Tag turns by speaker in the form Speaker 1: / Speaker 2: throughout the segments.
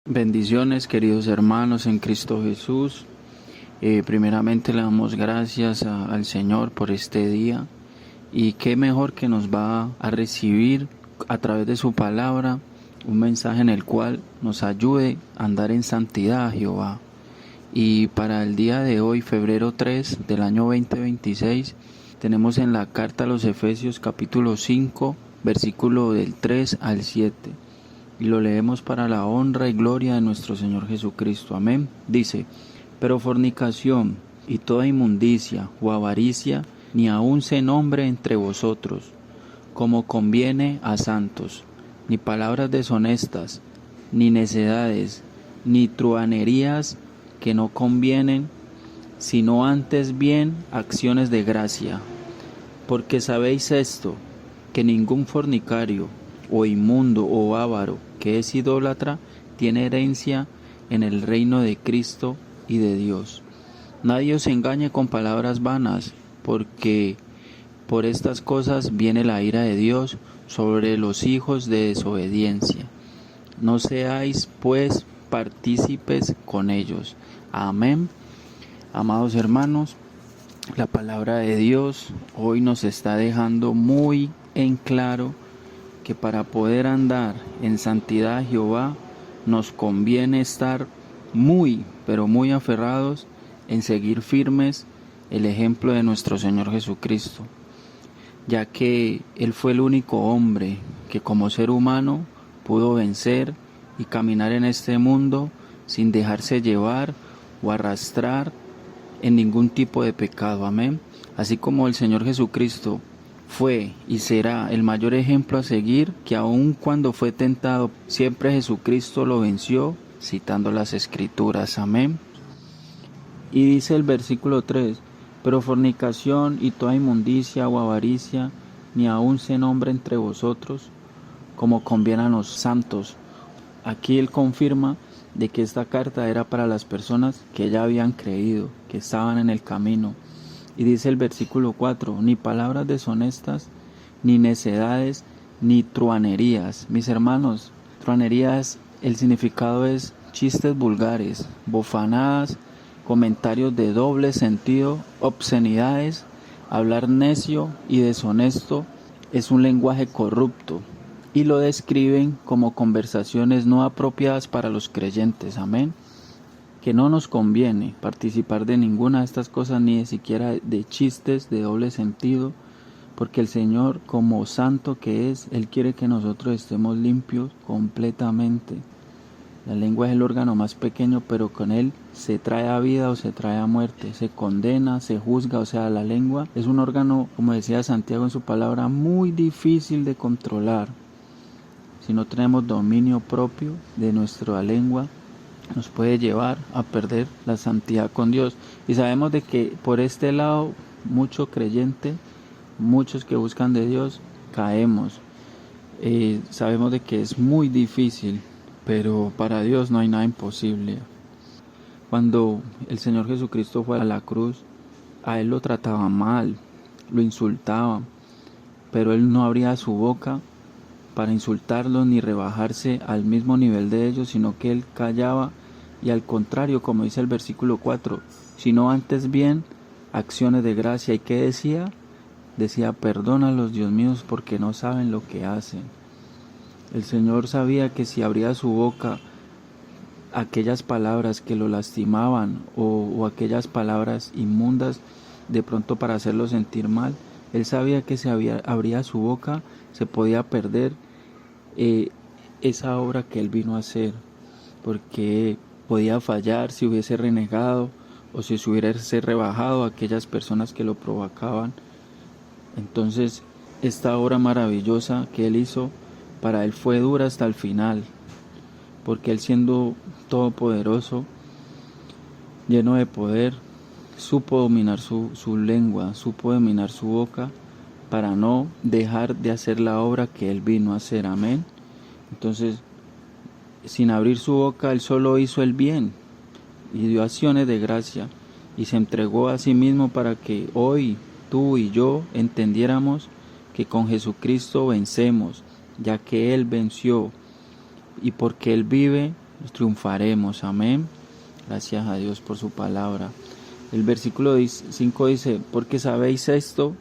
Speaker 1: Bendiciones, queridos hermanos en Cristo Jesús. Primeramente le damos gracias al Señor por este día, y qué mejor que nos va a recibir a través de su palabra un mensaje en el cual nos ayude a andar en santidad a Jehová. Y para el día de hoy, febrero 3 del año 2026, tenemos en la carta a los Efesios capítulo 5, versículo del 3 al 7. Y lo leemos para la honra y gloria de nuestro Señor Jesucristo. Amén. Dice: pero fornicación y toda inmundicia o avaricia ni aun se nombre entre vosotros, como conviene a santos, ni palabras deshonestas, ni necedades, ni truhanerías que no convienen, sino antes bien acciones de gracia. Porque sabéis esto, que ningún fornicario, o inmundo, o avaro, que es idólatra, tiene herencia en el reino de Cristo y de Dios. Nadie os engañe con palabras vanas, porque por estas cosas viene la ira de Dios sobre los hijos de desobediencia. No seáis, pues, partícipes con ellos. Amén. Amados hermanos, la palabra de Dios hoy nos está dejando muy en claro que para poder andar en santidad a Jehová nos conviene estar muy, pero muy aferrados en seguir firmes el ejemplo de nuestro Señor Jesucristo, ya que Él fue el único hombre que como ser humano pudo vencer y caminar en este mundo sin dejarse llevar o arrastrar en ningún tipo de pecado. Amén. Así como el Señor Jesucristo fue y será el mayor ejemplo a seguir, que aun cuando fue tentado, siempre Jesucristo lo venció, citando las Escrituras. Amén. Y dice el versículo 3: pero fornicación y toda inmundicia o avaricia ni aun se nombre entre vosotros, como conviene a los santos. Aquí él confirma de que esta carta era para las personas que ya habían creído, que estaban en el camino. Y dice el versículo 4: ni palabras deshonestas, ni necedades, ni truhanerías. Mis hermanos, truhanerías, el significado es chistes vulgares, bofanadas, comentarios de doble sentido, obscenidades. Hablar necio y deshonesto es un lenguaje corrupto, y lo describen como conversaciones no apropiadas para los creyentes. Amén. Que no nos conviene participar de ninguna de estas cosas, ni de siquiera de chistes de doble sentido, porque el Señor, como santo que es, Él quiere que nosotros estemos limpios completamente. La lengua es el órgano más pequeño, pero con él se trae a vida o se trae a muerte, se condena, se juzga. O sea, la lengua es un órgano, como decía Santiago en su palabra, muy difícil de controlar. Si no tenemos dominio propio de nuestra lengua, nos puede llevar a perder la santidad con Dios. Y sabemos de que por este lado, mucho creyente, muchos que buscan de Dios, caemos. Sabemos de que es muy difícil, pero para Dios no hay nada imposible. Cuando el Señor Jesucristo fue a la cruz, a Él lo trataban mal, lo insultaban, pero Él no abría su boca para insultarlos ni rebajarse al mismo nivel de ellos, sino que Él callaba, y al contrario, como dice el versículo 4, sino antes bien acciones de gracia. ¿Y qué decía? Decía: perdónalos, Dios mío, porque no saben lo que hacen. El Señor sabía que si abría su boca aquellas palabras que lo lastimaban, o aquellas palabras inmundas, de pronto para hacerlo sentir mal, Él sabía que si abría su boca se podía perder esa obra que Él vino a hacer, porque podía fallar si hubiese renegado o si se hubiese rebajado a aquellas personas que lo provocaban. Entonces, esta obra maravillosa que Él hizo, para Él fue dura hasta el final, porque Él, siendo todopoderoso, lleno de poder, supo dominar su lengua, supo dominar su boca, para no dejar de hacer la obra que Él vino a hacer. Amén. Entonces, sin abrir su boca, Él solo hizo el bien y dio acciones de gracia, y se entregó a sí mismo para que hoy tú y yo entendiéramos que con Jesucristo vencemos, ya que Él venció, y porque Él vive, triunfaremos. Amén. Gracias a Dios por su palabra. El versículo 5 dice: porque sabéis esto,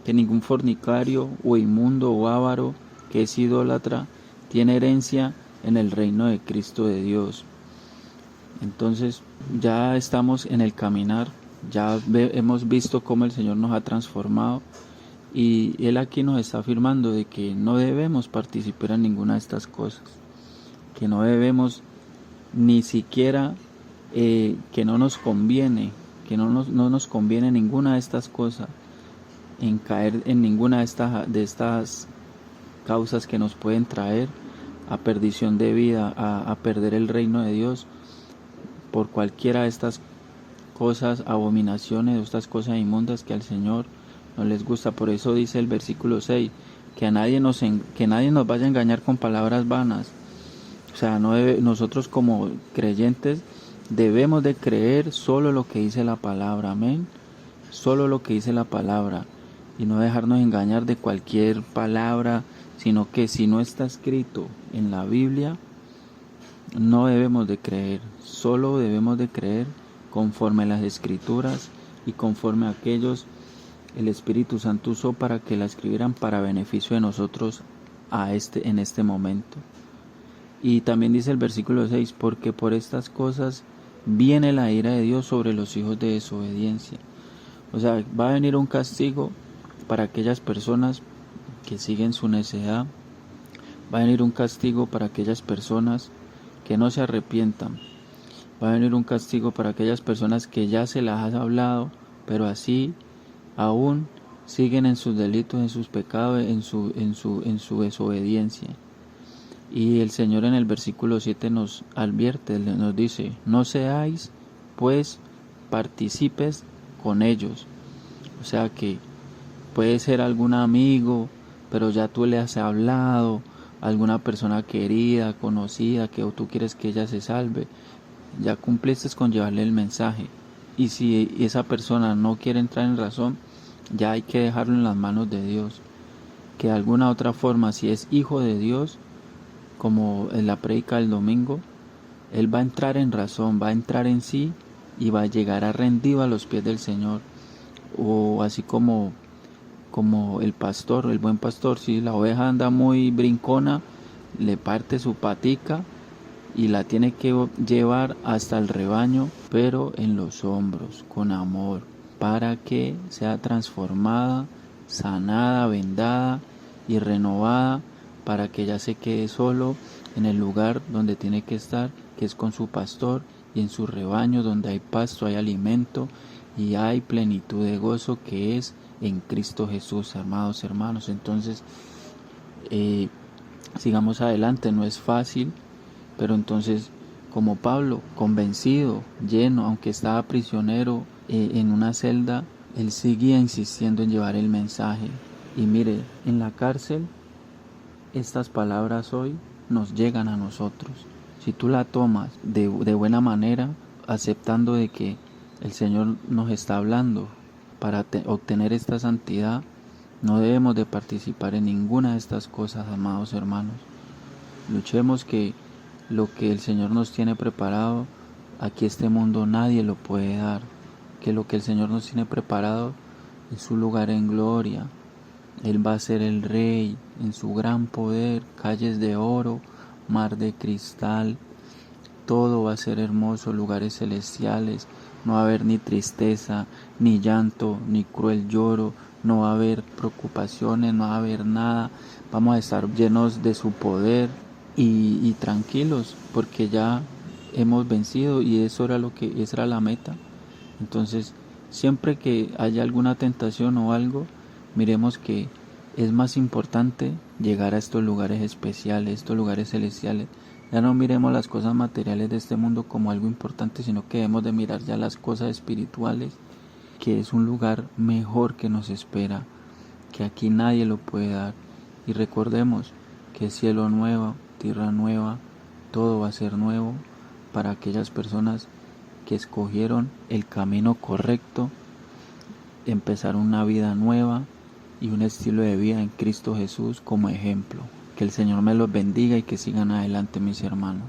Speaker 1: que ningún fornicario o inmundo o avaro que es idólatra tiene herencia en el reino de Cristo de Dios. Entonces ya estamos en el caminar, ya hemos visto cómo el Señor nos ha transformado, y Él aquí nos está afirmando de que no debemos participar en ninguna de estas cosas, que no debemos ni siquiera, que no nos conviene, no nos conviene ninguna de estas cosas, en caer en ninguna de estas causas que nos pueden traer a perdición de vida, a perder el reino de Dios, por cualquiera de estas cosas, abominaciones, de estas cosas inmundas que al Señor no les gusta. Por eso dice el versículo 6, que nadie nos vaya a engañar con palabras vanas. O sea, nosotros como creyentes debemos de creer solo lo que dice la palabra, amén. Solo lo que dice la palabra, y no dejarnos engañar de cualquier palabra, sino que si no está escrito en la Biblia, no debemos de creer. Solo debemos de creer conforme a las Escrituras y conforme a aquellos el Espíritu Santo usó para que la escribieran para beneficio de nosotros en este momento. Y también dice el versículo 6, porque por estas cosas viene la ira de Dios sobre los hijos de desobediencia. O sea, va a venir un castigo para aquellas personas que siguen su necedad. Va a venir un castigo para aquellas personas que no se arrepientan. Va a venir un castigo para aquellas personas que ya se las has hablado, pero así aún siguen en sus delitos, en sus pecados, en su desobediencia. Y el Señor en el versículo 7 nos advierte, nos dice: no seáis pues partícipes con ellos. O sea que puede ser algún amigo, pero ya tú le has hablado, alguna persona querida, conocida, que tú quieres que ella se salve, ya cumpliste con llevarle el mensaje. Y si esa persona no quiere entrar en razón, ya hay que dejarlo en las manos de Dios. Que de alguna otra forma, si es hijo de Dios, como en la prédica del domingo, él va a entrar en razón, va a entrar en sí y va a llegar a rendido a los pies del Señor. O así como el pastor, el buen pastor, si la oveja anda muy brincona, le parte su patica y la tiene que llevar hasta el rebaño, pero en los hombros, con amor, para que sea transformada, sanada, vendada y renovada, para que ella se quede solo en el lugar donde tiene que estar, que es con su pastor, y en su rebaño donde hay pasto, hay alimento y hay plenitud de gozo, que es en Cristo Jesús, amados hermanos. Entonces, sigamos adelante. No es fácil, pero entonces, como Pablo, convencido, lleno, aunque estaba prisionero en una celda, él seguía insistiendo en llevar el mensaje. Y mire, en la cárcel, estas palabras hoy nos llegan a nosotros. Si tú la tomas de buena manera, aceptando de que el Señor nos está hablando para obtener esta santidad, no debemos de participar en ninguna de estas cosas, amados hermanos. Luchemos que lo que el Señor nos tiene preparado, aquí este mundo nadie lo puede dar. Que lo que el Señor nos tiene preparado es su lugar en gloria. Él va a ser el Rey en su gran poder, calles de oro, mar de cristal, todo va a ser hermoso, lugares celestiales. No va a haber ni tristeza, ni llanto, ni cruel lloro, no va a haber preocupaciones, no va a haber nada. Vamos a estar llenos de su poder y tranquilos, porque ya hemos vencido, y esa era la meta. Entonces, siempre que haya alguna tentación o algo, miremos que es más importante llegar a estos lugares especiales, estos lugares celestiales. Ya no miremos las cosas materiales de este mundo como algo importante, sino que debemos de mirar ya las cosas espirituales, que es un lugar mejor que nos espera, que aquí nadie lo puede dar. Y recordemos que cielo nuevo, tierra nueva, todo va a ser nuevo para aquellas personas que escogieron el camino correcto, empezar una vida nueva y un estilo de vida en Cristo Jesús como ejemplo. Que el Señor me los bendiga y que sigan adelante, mis hermanos.